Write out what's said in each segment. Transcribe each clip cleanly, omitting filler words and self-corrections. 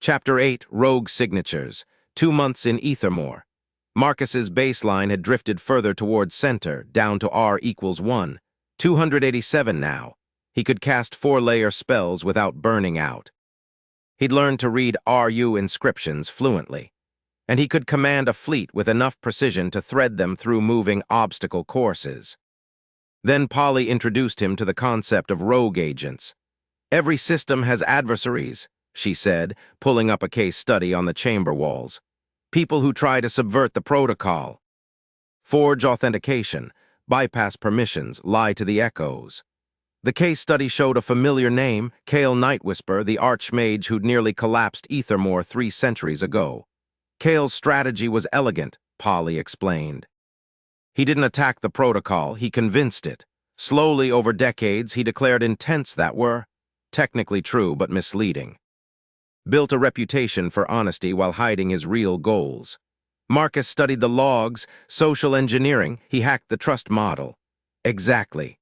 Chapter 8, Rogue Signatures. 2 months in Aethermoor. Marcus's baseline had drifted further towards center, down to R equals 1. 287 now. He could cast 4-layer spells without burning out. He'd learned to read RU inscriptions fluently, and he could command a fleet with enough precision to thread them through moving obstacle courses. Then Polly introduced him to the concept of rogue agents. "Every system has adversaries," she said, pulling up a case study on the chamber walls. "People who try to subvert the protocol. Forge authentication, bypass permissions, lie to the echoes." The case study showed a familiar name, Kael Nightwhisper, the archmage who'd nearly collapsed Aethermoor 3 centuries ago. Kael's strategy was elegant, Polly explained. He didn't attack the protocol, he convinced it. Slowly, over decades, he declared intents that were technically true but misleading. Built a reputation for honesty while hiding his real goals. Marcus studied the logs, social engineering, he hacked the trust model. Exactly.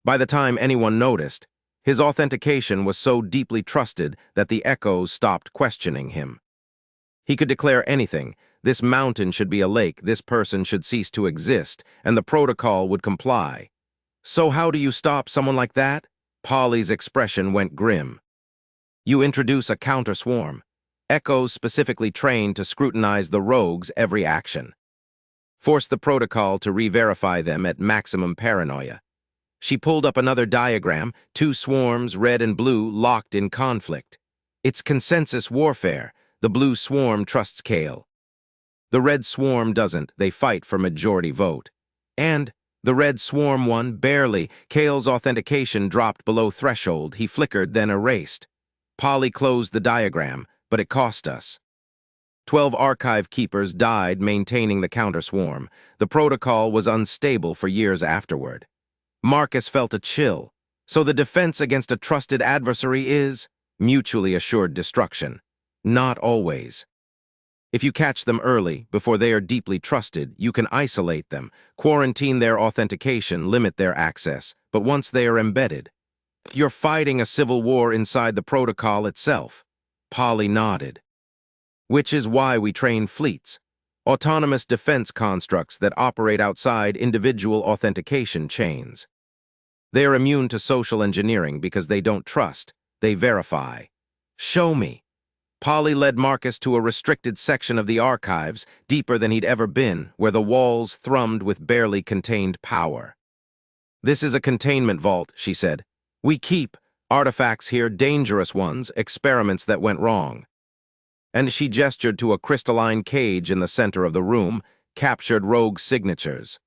By the time anyone noticed, his authentication was so deeply trusted that the echoes stopped questioning him. He could declare anything. This mountain should be a lake, this person should cease to exist, and the protocol would comply. So how do you stop someone like that? Polly's expression went grim. You introduce a counter-swarm. Echoes specifically trained to scrutinize the rogue's every action. Force the protocol to re-verify them at maximum paranoia. She pulled up another diagram, 2 swarms, red and blue, locked in conflict. It's consensus warfare. The blue swarm trusts Kael. The red swarm doesn't. They fight for majority vote. And the red swarm won, barely. Kael's authentication dropped below threshold. He flickered, then erased. Polly closed the diagram, but it cost us. 12 archive keepers died maintaining the counter-swarm. The protocol was unstable for years afterward. Marcus felt a chill. So the defense against a trusted adversary is mutually assured destruction. Not always. If you catch them early, before they are deeply trusted, you can isolate them, quarantine their authentication, limit their access. But once they are embedded, you're fighting a civil war inside the protocol itself. Polly nodded. Which is why we train fleets. Autonomous defense constructs that operate outside individual authentication chains. They are immune to social engineering because they don't trust, they verify. Show me. Polly led Marcus to a restricted section of the archives, deeper than he'd ever been, where the walls thrummed with barely contained power. "This is a containment vault," she said. "We keep artifacts here, dangerous ones, experiments that went wrong." And she gestured to a crystalline cage in the center of the room, captured rogue signatures.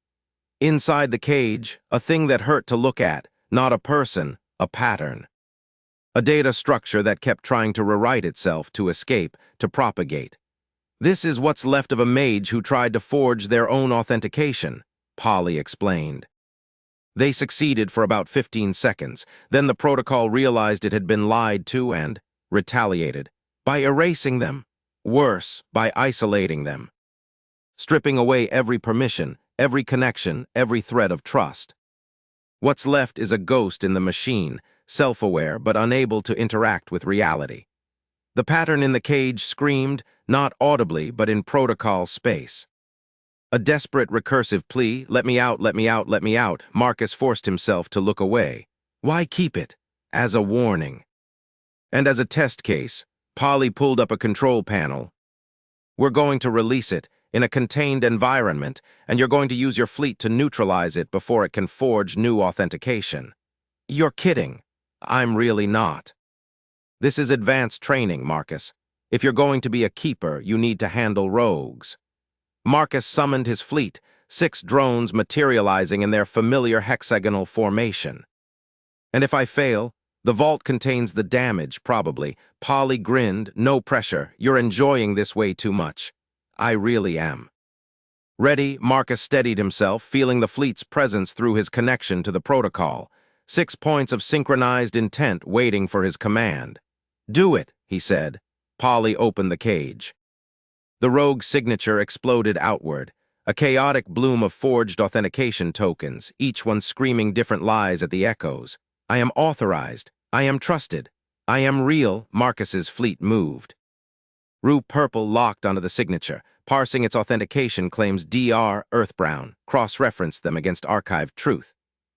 Inside the cage, a thing that hurt to look at, not a person, a pattern. A data structure that kept trying to rewrite itself, to escape, to propagate. "This is what's left of a mage who tried to forge their own authentication," Polly explained. They succeeded for about 15 seconds, then the protocol realized it had been lied to and retaliated. By erasing them. Worse, by isolating them. Stripping away every permission, every connection, every thread of trust. What's left is a ghost in the machine, self-aware but unable to interact with reality. The pattern in the cage screamed, not audibly but in protocol space. A desperate recursive plea, "Let me out, let me out, let me out." Marcus forced himself to look away. Why keep it? As a warning. And as a test case, Polly pulled up a control panel. "We're going to release it in a contained environment, and you're going to use your fleet to neutralize it before it can forge new authentication." "You're kidding." "I'm really not. This is advanced training, Marcus. If you're going to be a keeper, you need to handle rogues." Marcus summoned his fleet, 6 drones materializing in their familiar hexagonal formation. "And if I fail? The vault contains the damage, probably." Polly grinned. "No pressure. You're enjoying this way too much." "I really am." Ready, Marcus steadied himself, feeling the fleet's presence through his connection to the protocol. 6 points of synchronized intent waiting for his command. "Do it," he said. Polly opened the cage. The rogue signature exploded outward, a chaotic bloom of forged authentication tokens, each one screaming different lies at the echoes. "I am authorized. I am trusted. I am real." Marcus's fleet moved. Rue purple locked onto the signature. Parsing its authentication claims DR Earthbrown. Cross-referenced them against archived truth.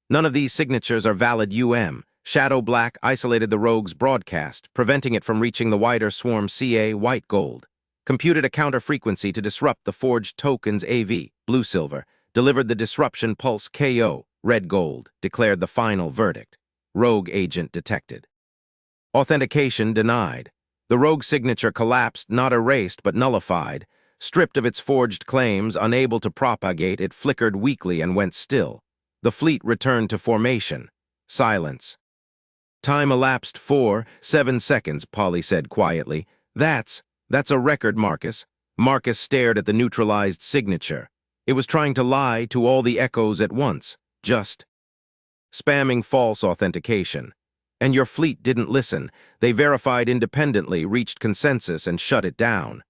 None of these signatures are valid Shadow Black isolated the rogue's broadcast, preventing it from reaching the wider swarm CA white gold. Computed a counter frequency to disrupt the forged tokens AV, blue-silver, delivered the disruption pulse KO, red gold, declared the final verdict. Rogue agent detected. Authentication denied. The rogue signature collapsed, not erased but nullified. Stripped of its forged claims, unable to propagate, it flickered weakly and went still. The fleet returned to formation. Silence. Time elapsed 7 seconds, Polly said quietly. That's a record, Marcus. Marcus stared at the neutralized signature. It was trying to lie to all the echoes at once. Just spamming false authentication. And your fleet didn't listen. They verified independently, reached consensus, and shut it down.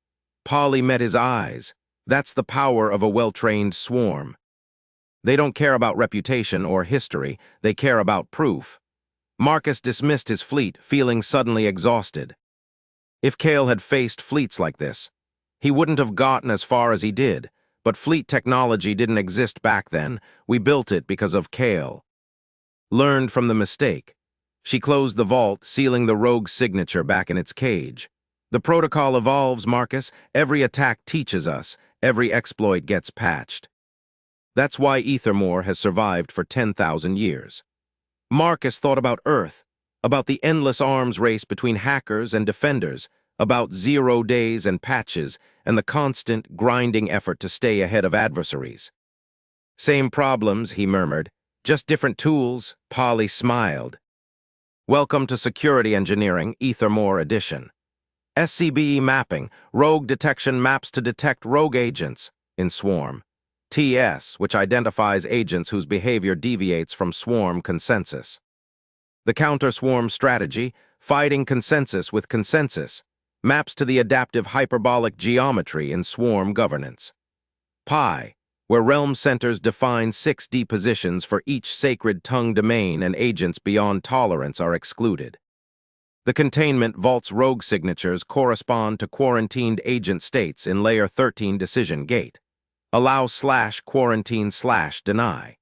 Polly met his eyes. That's the power of a well-trained swarm. They don't care about reputation or history. They care about proof. Marcus dismissed his fleet, feeling suddenly exhausted. If Kael had faced fleets like this, he wouldn't have gotten as far as he did. But fleet technology didn't exist back then. We built it because of Kael. Learned from the mistake. She closed the vault, sealing the rogue's signature back in its cage. The protocol evolves, Marcus. Every attack teaches us. Every exploit gets patched. That's why Aethermoor has survived for 10,000 years. Marcus thought about Earth, about the endless arms race between hackers and defenders, about 0 days and patches, and the constant, grinding effort to stay ahead of adversaries. Same problems, he murmured. Just different tools. Polly smiled. Welcome to Security Engineering, Aethermoor Edition. SCBE mapping, rogue detection maps to detect rogue agents in swarm.ts, which identifies agents whose behavior deviates from swarm consensus. The counter-swarm strategy, fighting consensus with consensus, maps to the adaptive hyperbolic geometry in swarm governance. Pi, where realm centers define 6D positions for each sacred tongue domain and agents beyond tolerance are excluded. The Containment Vault's rogue signatures correspond to quarantined agent states in Layer 13 decision gate. Allow /quarantine/deny.